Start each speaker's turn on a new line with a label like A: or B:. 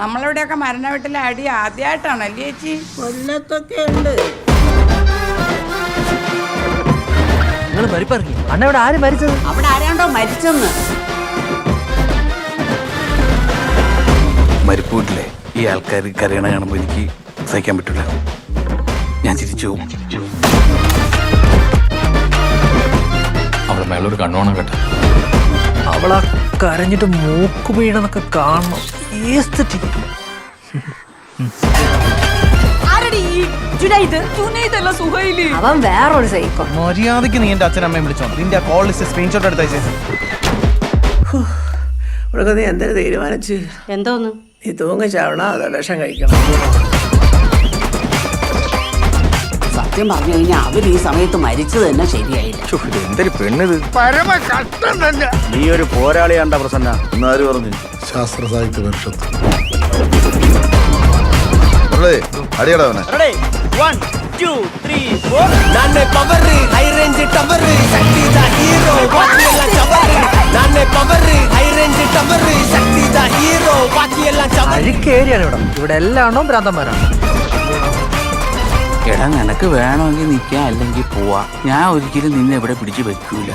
A: നമ്മളിവിടെയൊക്കെ മരണ വീട്ടിലെ അടി ആദ്യമായിട്ടാണല്ലേ ചേച്ചി?
B: കൊല്ലത്തൊക്കെ ഉണ്ട്.
C: അണ്ണ ഇവിടെ ആര് മരിച്ചത്?
B: അവിടെ ആരാണ്ടോ മരിച്ചെന്ന്.
D: മരിപ്പ് വീട്ടിലെ ഈ ആൾക്കാർ കരയണ കാണുമ്പോൾ എനിക്ക് സഹിക്കാൻ പറ്റില്ല. ഞാൻ ചിരിച്ചു പോകും.
E: അവളെ മേളൊരു കണ്ണോണം കേട്ട.
C: അവളാ കരഞ്ഞിട്ട് മൂക്ക് വീണെന്നൊക്കെ കാണണം.
F: അവൻ വേറൊരു സൈക്കോ.
G: മര്യാദക്ക് നീ എന്റെ അച്ഛനമ്മയും വിളിച്ചോ. നിന്റെ കോൾ ലിസ്റ്റ് സ്ക്രീൻഷോട്ട് എടുത്തയച്ചേ.
B: ഇവിടെ നീ എന്തൊരു തീരുമാനിച്ച്?
F: എന്തോന്ന്?
B: നീ തൂങ്ങിച്ചാവണോ അതോ വിഷം കഴിക്കണം? സത്യം പറഞ്ഞു കഴിഞ്ഞാൽ അവർ ഈ സമയത്ത് മരിച്ചത് തന്നെ ശരിയായില്ല.
D: എന്തൊരു പെണ്ണിത്! പരമ കഷ്ടം തന്നെ. നീ ഒരു പോരാളിയാണ്ട പ്രസന്ന. എന്നാര് പറഞ്ഞു?
H: ശാസ്ത്ര സാഹിത്യ പരിഷത്ത് അടിയടവനെ.
C: അഴുക്കേരിയാണ് ഇവിടെ. ഇവിടെ എല്ലാണോ ഭ്രാന്തന്മാരാണ്.
D: എടാ, നിനക്ക് വേണമെങ്കിൽ നിൽക്കാം, അല്ലെങ്കിൽ പോവാ. ഞാൻ ഒരിക്കലും നിന്നെ ഇവിടെ പിടിച്ചു വെക്കൂല.